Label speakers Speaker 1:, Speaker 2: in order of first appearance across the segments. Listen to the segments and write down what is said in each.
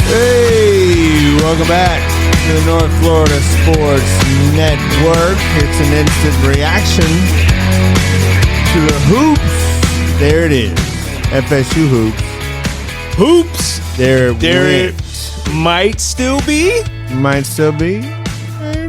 Speaker 1: Hey, welcome back to the North Florida Sports Network. It's an instant reaction to the hoops. There it is. FSU hoops.
Speaker 2: Hoops.
Speaker 1: There
Speaker 2: it might still be.
Speaker 1: Might still be.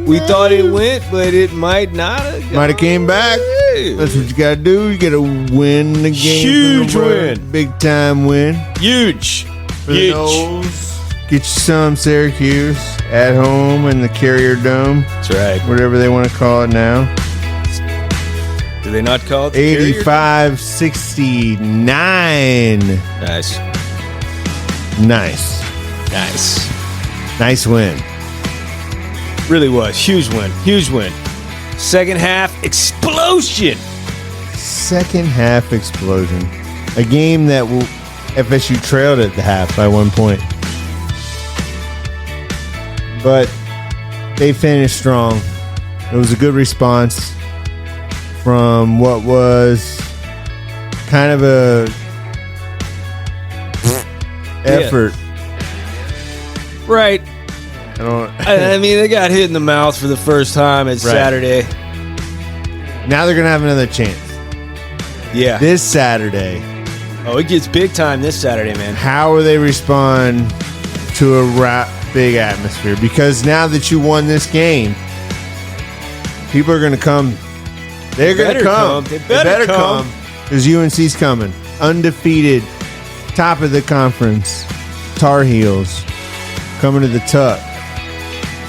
Speaker 2: We thought it went, but it might not have.
Speaker 1: Might have came back. That's what you got to do. You got to win the game.
Speaker 2: Huge win.
Speaker 1: Big time win.
Speaker 2: Huge.
Speaker 1: For the Noles. Get you some Syracuse at home in the Carrier Dome.
Speaker 2: That's right.
Speaker 1: Whatever they want to call it now.
Speaker 2: Do they not call it the
Speaker 1: 85-69.
Speaker 2: Nice.
Speaker 1: Nice win.
Speaker 2: Really was. Huge win. Second half explosion.
Speaker 1: A game that FSU trailed at the half by 1 point. But they finished strong. It was a good response from what was kind of a effort.
Speaker 2: Yeah. Right.
Speaker 1: I
Speaker 2: mean, they got hit in the mouth for the first time. It's Saturday.
Speaker 1: Now they're going to have another chance.
Speaker 2: Yeah.
Speaker 1: This Saturday.
Speaker 2: Oh, it gets big time this Saturday, man.
Speaker 1: How will they respond to a big atmosphere? Because now that you won this game, people are going to come. They're going to come.
Speaker 2: They better come.
Speaker 1: Because UNC's coming. Undefeated. Top of the conference. Tar Heels. Coming to the Tuck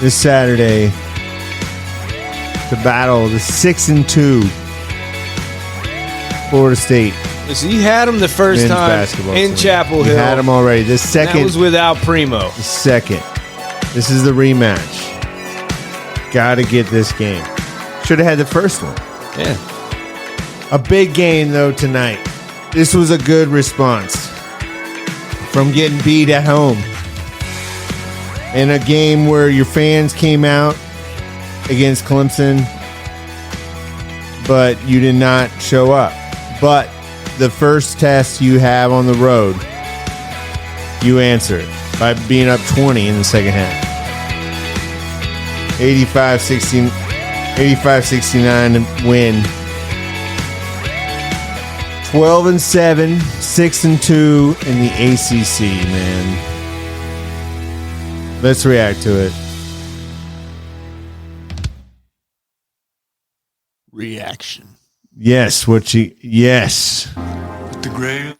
Speaker 1: this Saturday to battle the 6-2 Florida State.
Speaker 2: So you had them the first time in Chapel Hill.
Speaker 1: You had them already. The second.
Speaker 2: That was without Primo.
Speaker 1: The second. This is the rematch. Got to get this game. Should have had the first one.
Speaker 2: Yeah.
Speaker 1: A big game, though, tonight. This was a good response from getting beat at home. In a game where your fans came out against Clemson, but you did not show up. But the first test you have on the road, you answer it by being up 20 in the second half. 85-69 win. 12-7, 6-2 in the ACC, man. Let's react to it.
Speaker 2: Reaction.
Speaker 1: Yes, yes.
Speaker 2: The grave.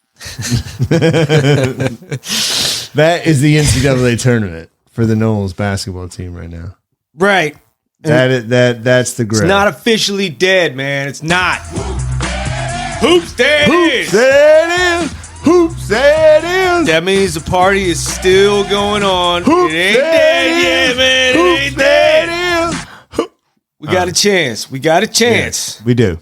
Speaker 1: That is the NCAA tournament for the Noles basketball team right now.
Speaker 2: Right.
Speaker 1: That's the grave.
Speaker 2: It's not officially dead, man. It's not. Hoops, there it is.
Speaker 1: There it is. Hoops, there it is.
Speaker 2: That means the party is still going on.
Speaker 1: Hoops,
Speaker 2: it ain't dead yet, man.
Speaker 1: Hoops,
Speaker 2: it ain't dead.
Speaker 1: There it is.
Speaker 2: We got a chance.
Speaker 1: Yes, we do.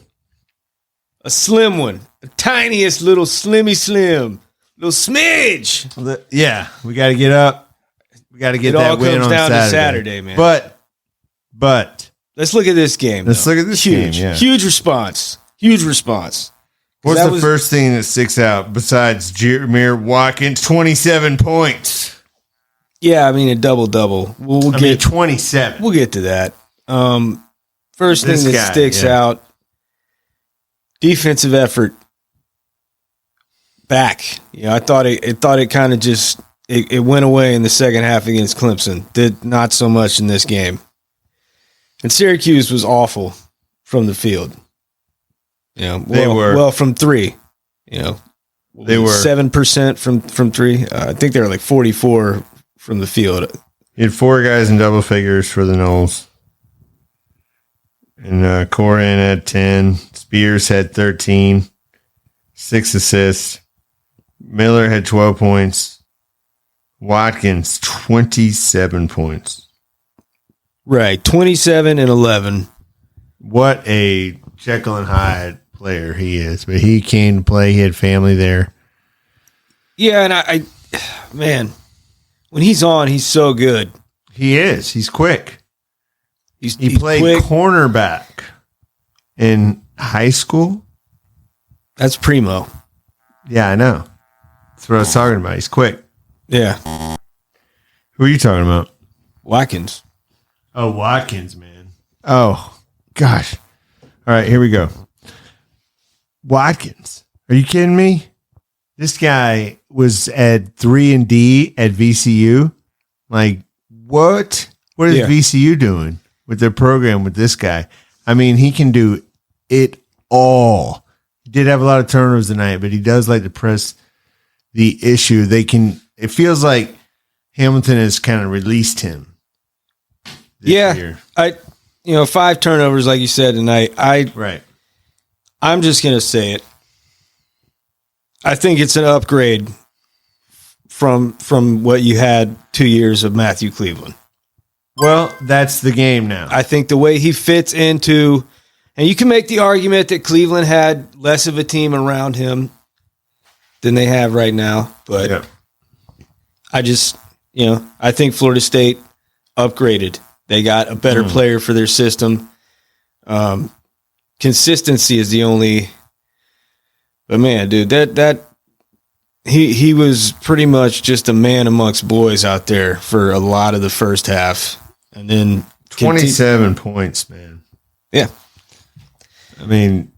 Speaker 2: A slim one. The tiniest little slimmy slim. Little smidge.
Speaker 1: Yeah, we got to get up. We got to get that win on Saturday. It all comes down to
Speaker 2: Saturday, man.
Speaker 1: But
Speaker 2: let's look at this game.
Speaker 1: Let's look at this game. Yeah.
Speaker 2: Huge response.
Speaker 1: What's the first thing that sticks out besides Jameer Watkins? 27 points.
Speaker 2: Yeah, I mean a double-double. We'll get
Speaker 1: 27.
Speaker 2: We'll get to that. First thing that sticks out, defensive effort. Back. I thought it kind of just it went away in the second half against Clemson. Did not so much in this game. And Syracuse was awful from the field. They were from three. They were 7% from three. I think they were like 44 from the field.
Speaker 1: You had four guys in double figures for the Noles. And Corin had 10. Spears had 13. 6 assists. Miller had 12 points. Watkins, 27 points.
Speaker 2: Right, 27 and 11.
Speaker 1: What a Jekyll and Hyde player he is. But he came to play. He had family there.
Speaker 2: Yeah, and I man, when he's on, he's so good.
Speaker 1: He is. He's quick. He played
Speaker 2: quick.
Speaker 1: Cornerback in high school.
Speaker 2: That's primo.
Speaker 1: Yeah, I know. That's what I was talking about. He's quick.
Speaker 2: Yeah.
Speaker 1: Who are you talking about?
Speaker 2: Watkins.
Speaker 1: Oh, Watkins, man. Oh, gosh. All right, here we go. Watkins. Are you kidding me? This guy was at 3-and-D at VCU. Like, what? What is VCU doing with their program with this guy? I mean, he can do it all. He did have a lot of turnovers tonight, but he does like to press the issue. It feels like Hamilton has kind of released him this year.
Speaker 2: 5 turnovers, like you said tonight.
Speaker 1: Right.
Speaker 2: I'm just going to say it. I think it's an upgrade from what you had 2 years of Matthew Cleveland.
Speaker 1: Well, that's the game now.
Speaker 2: I think the way he fits into, and you can make the argument that Cleveland had less of a team around him than they have right now, but I just, I think Florida State upgraded. They got a better player for their system. Consistency is the only. But man, dude, that he was pretty much just a man amongst boys out there for a lot of the first half, and then
Speaker 1: 27 points, man.
Speaker 2: Yeah,
Speaker 1: I mean,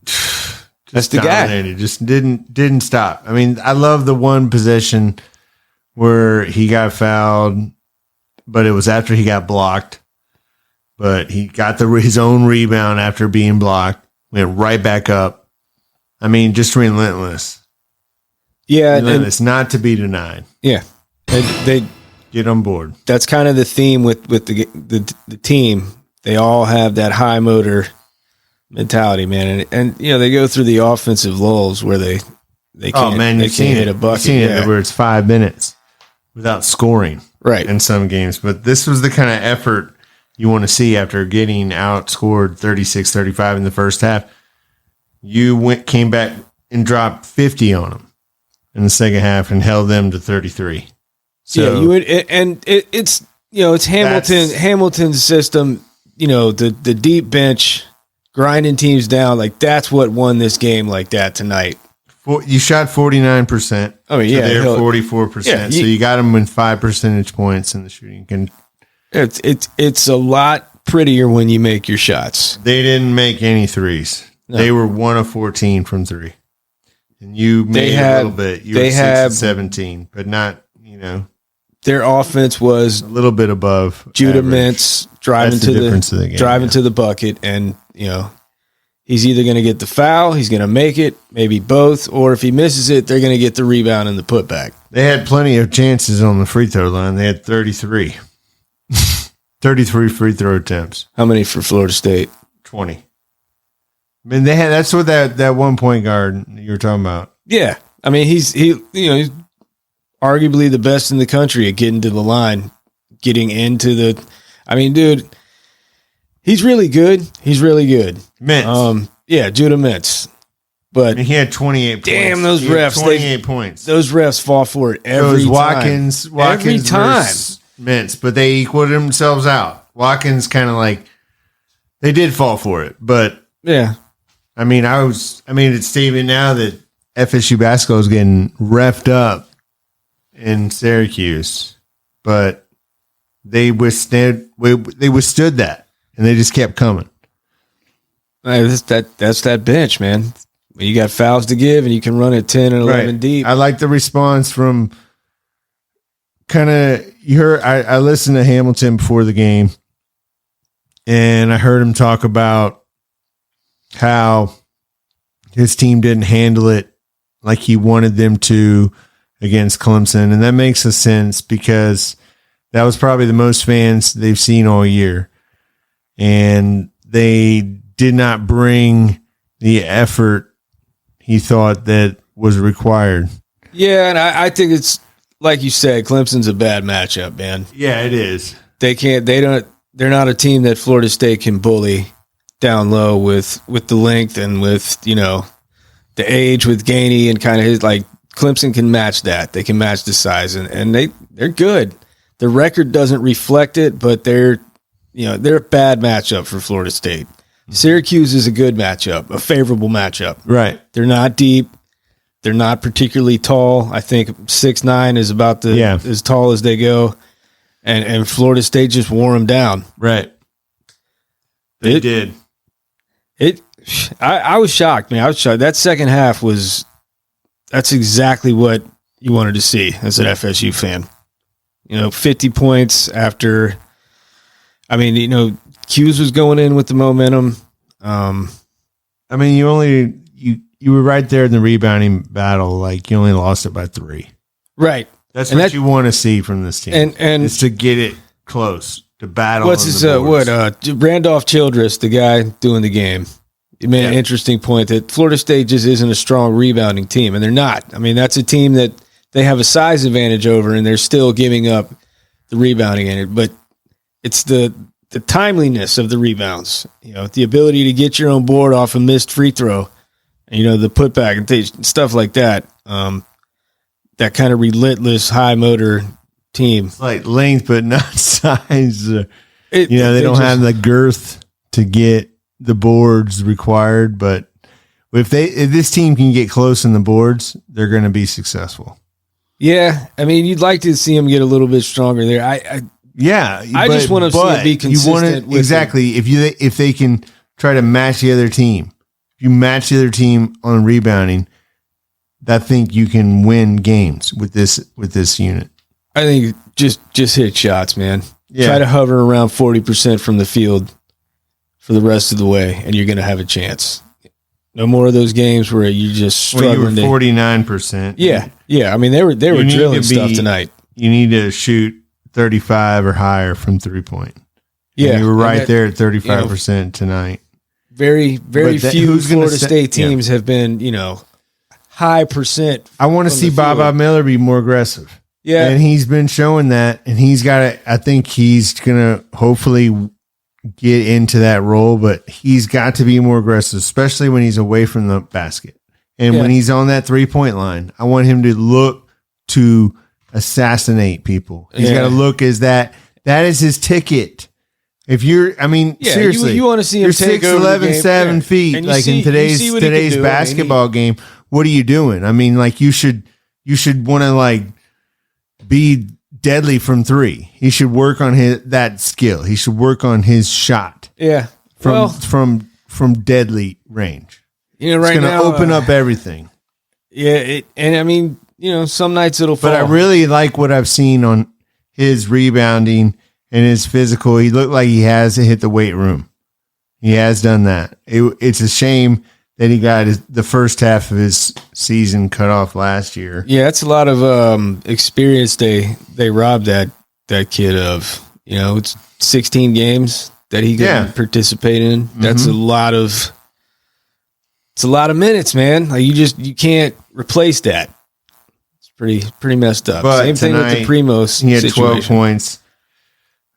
Speaker 2: that's the
Speaker 1: dominated. Guy. Just didn't stop. I mean, I love the one possession where he got fouled, but it was after he got blocked. But he got his own rebound after being blocked, went right back up. I mean, just relentless.
Speaker 2: Yeah.
Speaker 1: Relentless, not to be denied.
Speaker 2: Yeah. They
Speaker 1: get on board.
Speaker 2: That's kind of the theme with the team. They all have that high motor mentality, man. And they go through the offensive lulls where they can't, they can't hit a bucket.
Speaker 1: You've seen it where it's 5 minutes without scoring.
Speaker 2: Right.
Speaker 1: In some games. But this was the kind of effort you want to see after getting outscored 36-35 in the first half. You came back and dropped 50 on them in the second half and held them to 33. So
Speaker 2: it's Hamilton's system. The deep bench grinding teams down. Like that's what won this game like that tonight.
Speaker 1: You shot 49%.
Speaker 2: I mean,
Speaker 1: they're 44%. Yeah, so you got them with 5 percentage points in the shooting.
Speaker 2: It's a lot prettier when you make your shots.
Speaker 1: They didn't make any threes. No. They were 1 of 14 from 3. And you made a little bit. You were 6 of 17, but not,
Speaker 2: Their offense was
Speaker 1: a little bit above
Speaker 2: Judah Mintz driving to the bucket, and he's either going to get the foul, he's going to make it, maybe both, or if he misses it, they're going to get the rebound and the putback.
Speaker 1: They had plenty of chances on the free throw line. They had 33. 33 free throw attempts.
Speaker 2: How many for Florida State?
Speaker 1: 20. I mean, that's what that 1 point guard you were talking about.
Speaker 2: Yeah. I mean, he's arguably the best in the country at getting to the line, getting into the. I mean, dude, he's really good. He's really good.
Speaker 1: Mintz.
Speaker 2: Judah Mintz. But
Speaker 1: he had 28 points.
Speaker 2: Damn, those refs.
Speaker 1: 28 points.
Speaker 2: Those refs fall for it every time.
Speaker 1: Watkins
Speaker 2: every time.
Speaker 1: Mintz, but they equaled themselves out. Watkins kind of they did fall for it, but
Speaker 2: yeah.
Speaker 1: I mean, it's statement now that FSU basketball is getting reffed up in Syracuse, but they withstood that, and they just kept coming.
Speaker 2: That's that bench, man. When you got fouls to give, and you can run it 10 and 11 deep.
Speaker 1: I like the response from you heard. I listened to Hamilton before the game, and I heard him talk about how his team didn't handle it like he wanted them to against Clemson. And that makes a sense because that was probably the most fans they've seen all year. And they did not bring the effort he thought that was required.
Speaker 2: Yeah, and I think it's, like you said, Clemson's a bad matchup, man.
Speaker 1: Yeah, it is.
Speaker 2: They're not a team that Florida State can bully down low with the length and with, the age with Gainey and kind of his, Clemson can match that. They can match the size and they're good. The record doesn't reflect it, but they're a bad matchup for Florida State. Syracuse is a good matchup, a favorable matchup.
Speaker 1: Right.
Speaker 2: They're not deep. They're not particularly tall. I think 6'9" is about as tall as they go. and Florida State just wore them down.
Speaker 1: Right. They did.
Speaker 2: I was shocked, man. I was shocked. That second half that's exactly what you wanted to see as an FSU fan. 50 points after, Hughes was going in with the momentum.
Speaker 1: You were right there in the rebounding battle. Like, you only lost it by 3.
Speaker 2: Right.
Speaker 1: That's what you want to see from this team.
Speaker 2: And
Speaker 1: is to get it close, to battle.
Speaker 2: What's his, Randolph Childress, the guy doing the game. It made an interesting point that Florida State just isn't a strong rebounding team, and they're not. That's a team that they have a size advantage over, and they're still giving up the rebounding in it. But it's the timeliness of the rebounds, the ability to get your own board off a missed free throw, and, the putback and stuff like that. That kind of relentless, high motor team.
Speaker 1: It's like length, but not size. They don't have the girth to get the boards required, but if this team can get close in the boards, they're going to be successful.
Speaker 2: Yeah, you'd like to see them get a little bit stronger there. I just want to see them be consistent.
Speaker 1: Exactly. If they can try to match the other team, if you match the other team on rebounding, I think you can win games with this unit.
Speaker 2: I think just hit shots, man.
Speaker 1: Yeah.
Speaker 2: Try to hover around 40% from the field for the rest of the way, and you're going to have a chance. No more of those games where you just struggling.
Speaker 1: You were 49%.
Speaker 2: Yeah. They were drilling stuff tonight.
Speaker 1: You need to shoot 35 or higher from 3-point.
Speaker 2: Yeah,
Speaker 1: and you were right there at 35% tonight.
Speaker 2: Very, very few Florida State teams have been, high percent.
Speaker 1: I want to see Baba Miller be more aggressive.
Speaker 2: Yeah,
Speaker 1: and he's been showing that, and he's got to. I think he's gonna hopefully get into that role, but he's got to be more aggressive, especially when he's away from the basket and when he's on that 3-point line. I want him to look to assassinate people. He's got to look as that is his ticket. If you're, seriously,
Speaker 2: you want to see him take
Speaker 1: 6'11", 7 feet, and like in today's basketball game. What are you doing? You should want to be deadly from 3. He should work on that skill. He should work on his shot.
Speaker 2: Yeah,
Speaker 1: from deadly range.
Speaker 2: Right
Speaker 1: it's going to
Speaker 2: now,
Speaker 1: open up everything.
Speaker 2: Yeah, some nights it'll fall.
Speaker 1: But I really like what I've seen on his rebounding and his physical. He looked like he has hit the weight room. He has done that. It's a shame that he got the first half of his season cut off last year.
Speaker 2: Yeah, it's a lot of experience they robbed that kid of. It's 16 games that he can participate in. That's a lot of minutes, man. You can't replace that. It's pretty messed up.
Speaker 1: But
Speaker 2: same thing with the Primos.
Speaker 1: He had 12 points.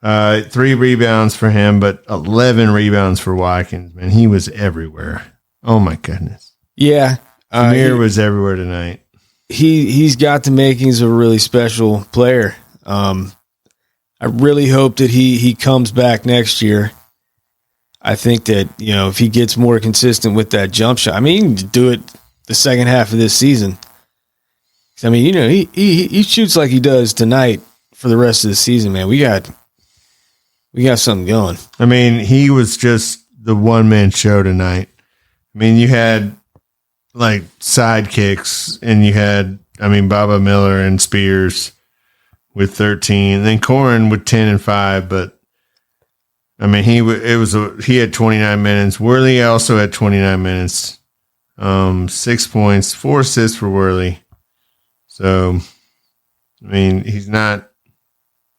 Speaker 1: 3 rebounds for him, but 11 rebounds for Watkins. Man, he was everywhere. Oh my goodness.
Speaker 2: Yeah.
Speaker 1: Amir was everywhere tonight.
Speaker 2: He's got the makings of a really special player. I really hope that he comes back next year. I think that, if he gets more consistent with that jump shot, he can do it the second half of this season. He shoots like he does tonight for the rest of the season, man. We got something going.
Speaker 1: He was just the one-man show tonight. You had sidekicks, and you had, Baba Miller and Spears with 13, and then Corin with 10 and 5. But he had 29 minutes. Worley also had 29 minutes, 6 points, 4 assists for Worley. So, he's not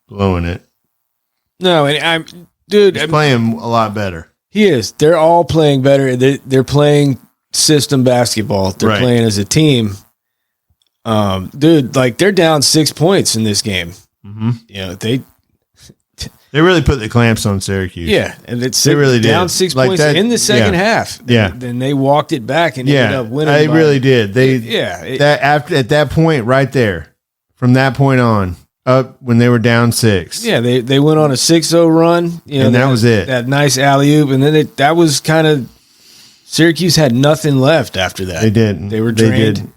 Speaker 1: blowing it.
Speaker 2: No, and he's
Speaker 1: playing a lot better.
Speaker 2: He is. They're all playing better. They're playing system basketball. They're playing as a team. They're down 6 points in this game.
Speaker 1: Mm-hmm.
Speaker 2: They
Speaker 1: really put the clamps on Syracuse.
Speaker 2: Yeah, and
Speaker 1: they really
Speaker 2: down
Speaker 1: did.
Speaker 2: 6 points in the second half. Then they walked it back and ended up winning.
Speaker 1: They really did. At that point right there, from that point on, up when they were down 6.
Speaker 2: Yeah, they went on a 6-0 run.
Speaker 1: And that was it.
Speaker 2: That nice alley-oop. And then that was kind of – Syracuse had nothing left after that.
Speaker 1: They didn't.
Speaker 2: They were drained.
Speaker 1: They did.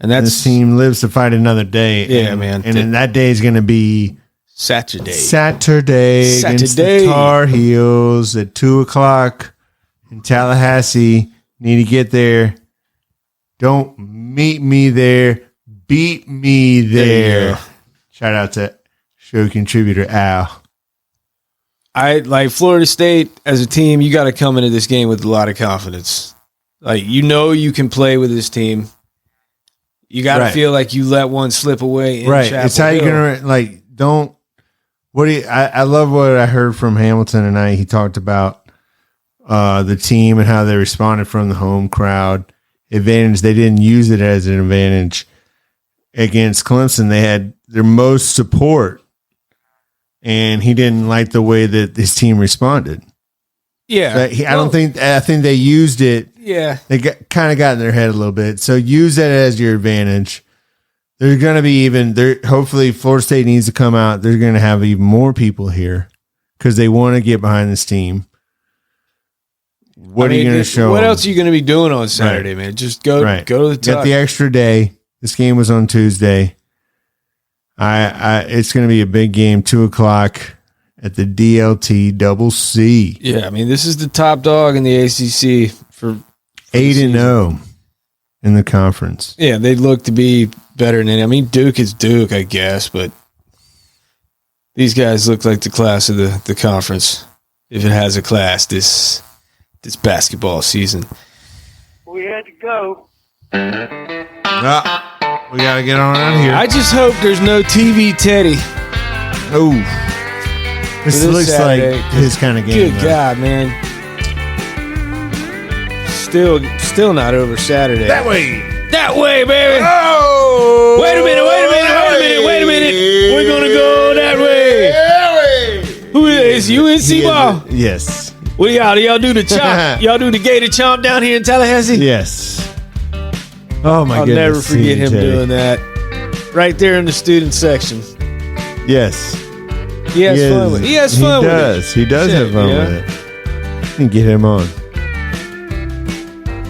Speaker 1: And this team lives to fight another day.
Speaker 2: Yeah, man.
Speaker 1: And then that day is going to be Saturday against the Tar Heels at 2:00 in Tallahassee. Need to get there. Don't meet me there. Beat me there. Shout out to show contributor Al.
Speaker 2: I like Florida State as a team. You got to come into this game with a lot of confidence. Like, you can play with this team. You got to feel like you let one slip away.
Speaker 1: Right. It's how you're going to, like, don't. I love what I heard from Hamilton tonight. He talked about the team and how they responded from the home crowd advantage. They didn't use it as an advantage against Clemson. They had their most support, and he didn't like the way that his team responded.
Speaker 2: Yeah.
Speaker 1: I think they used it.
Speaker 2: Yeah.
Speaker 1: They kind of got in their head a little bit. So use that as your advantage. There's going to be hopefully Florida State needs to come out. They're going to have even more people here because they want to get behind this team. What are you going to show?
Speaker 2: What else are you going to be doing on Saturday, man? Just go to the top.
Speaker 1: Get the extra day. This game was on Tuesday. It's going to be a big game, 2:00 at the DLT Double C.
Speaker 2: Yeah, I mean, this is the top dog in the ACC for
Speaker 1: 8-0 in the conference.
Speaker 2: Yeah, they look to be better than any. I mean, Duke is Duke, I guess, but these guys look like the class of the conference, if it has a class this basketball season.
Speaker 3: We had to go.
Speaker 1: We got to get on out of here.
Speaker 2: I just hope there's no TV Teddy.
Speaker 1: Oh, this looks
Speaker 2: Saturday,
Speaker 1: like his kind of game.
Speaker 2: Good God, man. Still not over Saturday.
Speaker 1: That way,
Speaker 2: baby.
Speaker 1: Oh,
Speaker 2: Wait a minute. We're going to go that way. Who is UNC ball?
Speaker 1: Yes.
Speaker 2: What do y'all do the chomp? Y'all do the gator chomp down here in Tallahassee?
Speaker 1: Yes. Oh, my
Speaker 2: I'll
Speaker 1: goodness.
Speaker 2: never forget him doing that. Right there in the student section.
Speaker 1: Yes.
Speaker 2: He has fun with it. He has fun with it.
Speaker 1: He does have fun with it. You can get him on.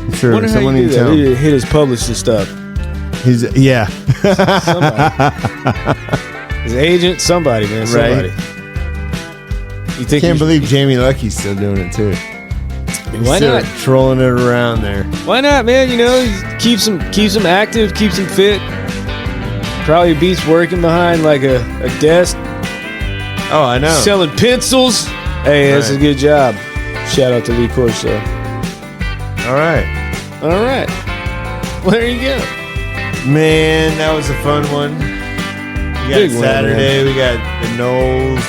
Speaker 1: I'm sure someone needs to
Speaker 2: hit his publicist up.
Speaker 1: Yeah.
Speaker 2: Somebody. His agent, somebody, man. Somebody.
Speaker 1: Right. Can't believe Jamie Lucky's still doing it too.
Speaker 2: Why not?
Speaker 1: Trolling it around there.
Speaker 2: Why not, man? Keeps him active, keeps him fit. Probably beats working behind like a desk.
Speaker 1: Oh, I know.
Speaker 2: Selling pencils. Hey, that's a good job. Shout out to Lee Corso.
Speaker 1: All right.
Speaker 2: Well, there you go.
Speaker 1: Man, that was a fun one. We got
Speaker 2: Big
Speaker 1: Saturday. We got the Knowles,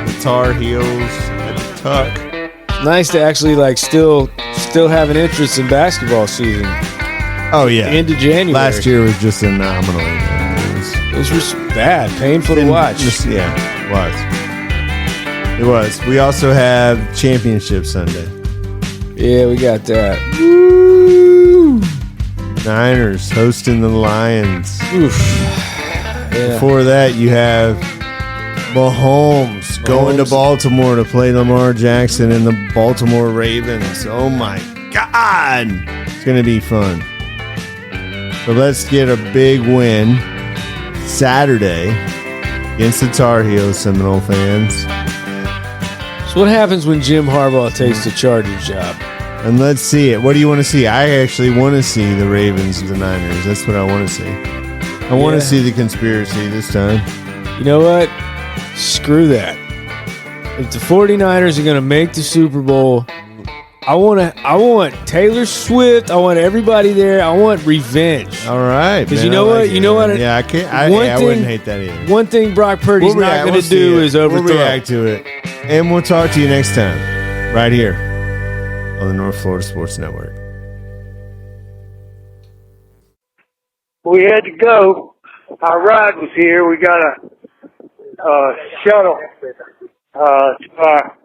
Speaker 1: the Tar Heels, and the Tuck.
Speaker 2: Nice to actually still have an interest in basketball season.
Speaker 1: Oh yeah,
Speaker 2: into January.
Speaker 1: Last year was just phenomenal.
Speaker 2: It was just bad, painful to watch.
Speaker 1: It was. We also have Championship Sunday.
Speaker 2: Yeah, we got that.
Speaker 1: Woo! Niners hosting the Lions.
Speaker 2: Oof. Yeah.
Speaker 1: Before that, you have Mahomes going to Baltimore to play Lamar Jackson and the Baltimore Ravens. Oh my God. It's going to be fun. So let's get a big win Saturday against the Tar Heels, Seminole fans.
Speaker 2: So what happens when Jim Harbaugh takes the Chargers job?
Speaker 1: And let's see it. What do you want to see? I actually want to see the Ravens and the Niners. That's what I want to see. I want to see the conspiracy this time.
Speaker 2: You know what? Screw that. If the 49ers are going to make the Super Bowl, I want Taylor Swift. I want everybody there. I want revenge.
Speaker 1: All right.
Speaker 2: Because you know what? You know what?
Speaker 1: Yeah, I wouldn't hate that either.
Speaker 2: One thing Brock Purdy's not going to do is overthrow.
Speaker 1: We'll react to it. And we'll talk to you next time. Right here on the North Florida Sports Network.
Speaker 3: We had to go. Our ride was here. We got a shuttle to our